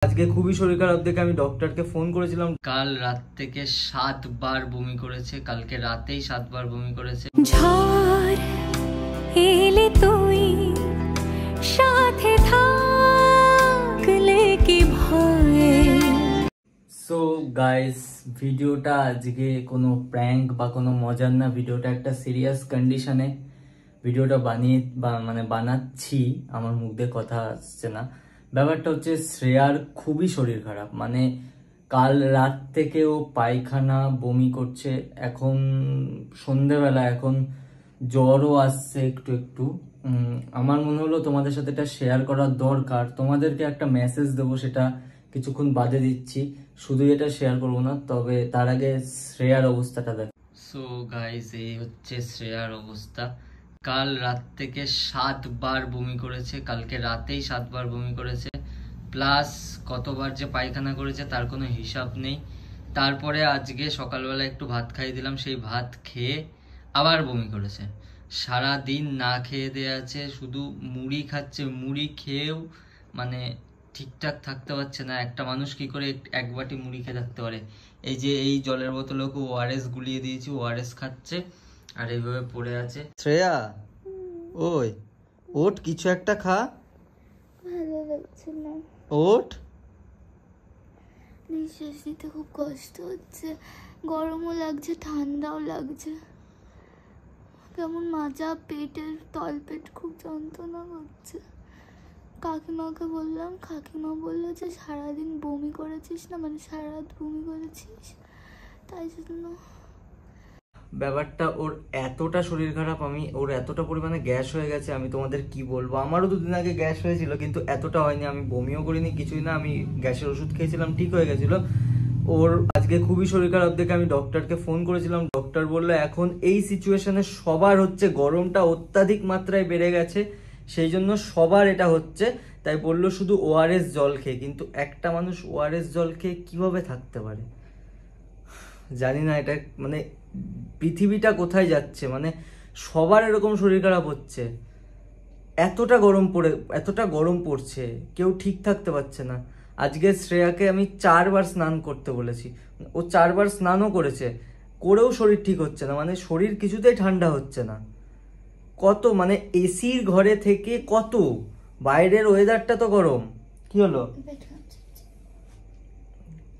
আজকে খুবই শরীর খারাপ দেখে আমি ডক্টরকে ফোন করেছিলাম। কাল রাত থেকে 7 বার বমি করেছে, কালকে রাতেই 7 বার বমি করেছে। ঝড় এলে তুই সাথে থাকলে কি ভয়। সো গাইস, ভিডিওটা আজকে কোনো প্র্যাঙ্ক বা কোনো মজার না, ভিডিওটা একটা সিরিয়াস কন্ডিশনে ভিডিওটা বানাচ্ছি। আমার মুখ দিয়ে কথা আসছে না। ব্যাপারটা হচ্ছে শ্রেয়ার খুবই শরীর খারাপ, মানে কাল রাত থেকে ও পায়খানা বমি করছে, এখন সন্ধেবেলা এখন জ্বরও আসছে একটু একটু। আমার মনে হলো তোমাদের সাথে এটা শেয়ার করার দরকার। তোমাদেরকে একটা মেসেজ দেবো, সেটা কিছুক্ষণ বাদে দিচ্ছি, শুধু এটা শেয়ার করবো না। তবে তার আগে শ্রেয়ার অবস্থাটা দেখো। সো গাইস, এই হচ্ছে শ্রেয়ার অবস্থা। কাল রাত থেকে 7 বার বমি করেছে, কালকে রাতেই 7 বার বমি করেছে, প্লাস কতবার যে পায়খানা করেছে তার কোনো হিসাব নেই। তারপরে আজকে সকালবেলা একটু ভাত খাইয়ে দিলাম, সেই ভাত খেয়ে আবার বমি করেছে। সারা দিন না খেয়ে দিয়ে আছে, শুধু মুড়ি খাচ্ছে, মুড়ি খেয়েও মানে ঠিকঠাক থাকতে পারছে না। একটা মানুষ কি করে এক বাটি মুড়ি খেয়ে থাকতে পারে? এই যে এই জলের বোতলে ওকে ওআরএস গুলিয়ে দিয়েছি, ওআরএস খাচ্ছে আর এইভাবে পড়ে আছে। শ্রেয়া, ওই ওঠ, কিছু একটা খা। ভালো লাগছে না, ওঠ। নিঃশ্বাস নিতে খুব কষ্ট হচ্ছে, গরমও লাগছে ঠান্ডাও লাগছে, কেমন মাজা, পেটের তলপেট খুব যন্ত্রণা হচ্ছে। কাকিমাকে বললাম, কাকিমা বললো যে সারাদিন বমি করেছিস না, মানে সারা রাত বমি করেছিস, তাই জন্য। ব্যাপারটা ওর এতটা শরীর খারাপ, ওর এতটা পরিমাণে গ্যাস হয়ে গেছে, আমি তোমাদের কি বলবো। আমারও 2 দিন আগে গ্যাস হয়েছিল, কিন্তু এতটা হয়নি। আমি বমিও করিনি, কিছুই না, আমি গ্যাসের ওষুধ খেয়েছিলাম, ঠিক হয়ে গেছিল। ওর আজকে খুবই শরীর খারাপ দেখে আমি ডক্টরকে ফোন করেছিলাম। ডক্টর বললো এখন এই সিচুয়েশনে সবার হচ্ছে, গরমটা অত্যাধিক মাত্রায় বেড়ে গেছে, সেই জন্য সবার এটা হচ্ছে। তাই বললো শুধু ওআরএস জল খেয়ে, কিন্তু একটা মানুষ ওআরএস জল খেয়ে কিভাবে থাকতে পারে জানি না। এটা মানে পৃথিবীটা কোথায় যাচ্ছে, মানে সবার এরকম শরীর খারাপ হচ্ছে। এতটা গরম পড়ছে, কেউ ঠিক থাকতে পারছে না। আজকে শ্রেয়াকে আমি 4 বার স্নান করতে বলেছি, ও 4 বার স্নানও করেছে, করেও শরীর ঠিক হচ্ছে না, মানে শরীর কিছুতেই ঠান্ডা হচ্ছে না। কত মানে এসির ঘরে থেকে কত, বাইরের ওয়েদারটা তো গরম। কি হলো,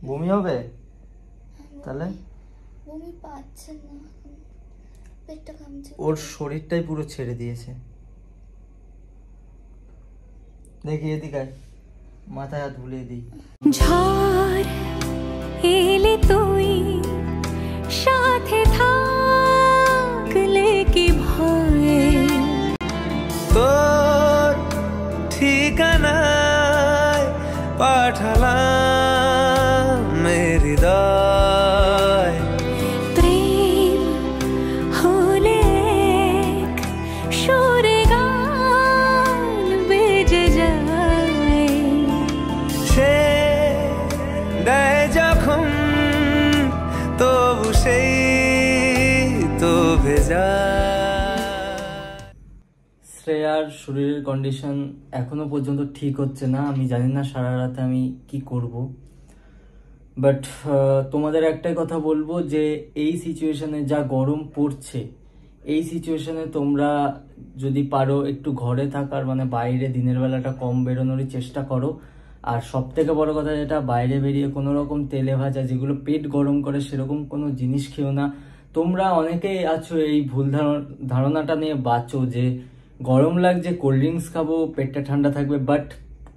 বমি হবে? তাহলে বমি পাচ্ছে না, পেটটা কামছে। ওর শরীরটাই পুরো ছেড়ে দিয়েছে। দেখি এদিকে, মাথায় হাত বুলিয়ে দিই। ঝড় এলে তুই সাথে থাকলে কি ভয়। তোর ঠিকানায় পাঠালাম হৃদয়, প্রেম হলে এক সুরে গান বেজে যায়, সে দেয় যখন তবু সেই তো ভেজা। শ্রেয়ার শরীরের কন্ডিশন এখনো পর্যন্ত ঠিক হচ্ছে না। আমি জানি না সারা রাতে আমি কি করব, বাট তোমাদের একটাই কথা বলবো যে এই সিচুয়েশনে যা গরম পড়ছে, এই সিচুয়েশনে তোমরা যদি পারো একটু ঘরে থাকার, মানে বাইরে দিনের বেলাটা কম বেরোনোরই চেষ্টা করো। আর সব থেকে বড় কথা যেটা, বাইরে বেরিয়ে কোনো রকম তেলে ভাজা যেগুলো পেট গরম করে সেরকম কোনো জিনিস খেও না। তোমরা অনেকেই আছো এই ভুল ধারণাটা নিয়ে বাঁচো যে গরম লাগছে কোল্ড ড্রিঙ্কস খাবো পেটটা ঠান্ডা থাকবে, বাট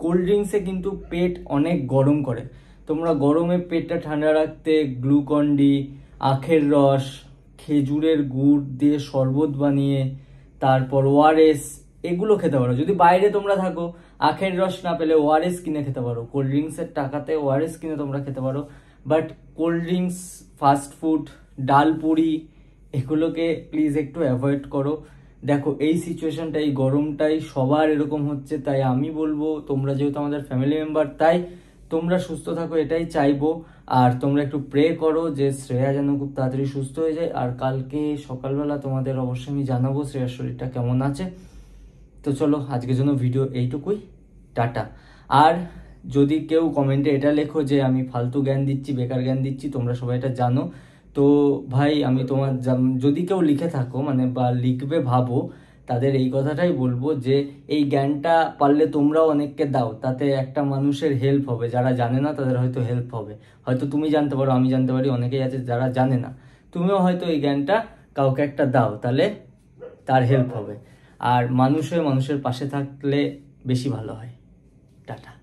কোল্ড ড্রিঙ্কসে কিন্তু পেট অনেক গরম করে। তোমরা গরমে পেটটা ঠান্ডা রাখতে গ্লুকন ডি, আখের রস, খেজুরের গুড় দিয়ে শরবত বানিয়ে, তারপর ওআরএস, এগুলো খেতে পারো। যদি বাইরে তোমরা থাকো, আখের রস না পেলে ওআরএস কিনে খেতে পারো, কোল্ড ড্রিঙ্কসের টাকাতে ওআরএস কিনে তোমরা খেতে পারো। But cold drinks, fast food, ডাল পুরি, এগুলোকে প্লিজ একটু অ্যাভয়েড করো। দেখো এই সিচুয়েশনটা, এই গরমটাই সবার এরকম হচ্ছে, তাই আমি বলবো তোমরা যেহেতু আমাদের ফ্যামিলি মেম্বার, তাই তোমরা সুস্থ থাকো এটাই চাইবো। আর তোমরা একটু প্রে করো যে শ্রেয়া যেন খুব তাড়াতাড়ি সুস্থ হয়ে যায়। আর কালকে সকালবেলা তোমাদের অবশ্যই আমি জানাবো শ্রেয়ার শরীরটা কেমন আছে। তো চলো আজকের জন্য ভিডিও এইটুকুই, টাটা। আর যদি কেউ কমেন্টে এটা লেখো যে আমি ফালতু জ্ঞান দিচ্ছি, বেকার জ্ঞান দিচ্ছি, তোমরা সবাই এটা জানো, তো ভাই আমি তোমার যদি কেউ লিখে থাকো মানে বা লিখবে ভাবো, তাদের এই কথাটাই বলবো যে এই জ্ঞানটা পারলে তোমরাও অনেককে দাও, তাতে একটা মানুষের হেল্প হবে, যারা জানে না তাদের হয়তো হেল্প হবে। হয়তো তুমি জানতে পারো, আমি জানতে পারি, অনেকেই আছে যারা জানে না, তুমিও হয়তো এই জ্ঞানটা কাউকে একটা দাও, তাহলে তার হেল্প হবে। আর মানুষ হয়ে মানুষের পাশে থাকলে বেশি ভালো হয়। টাটা।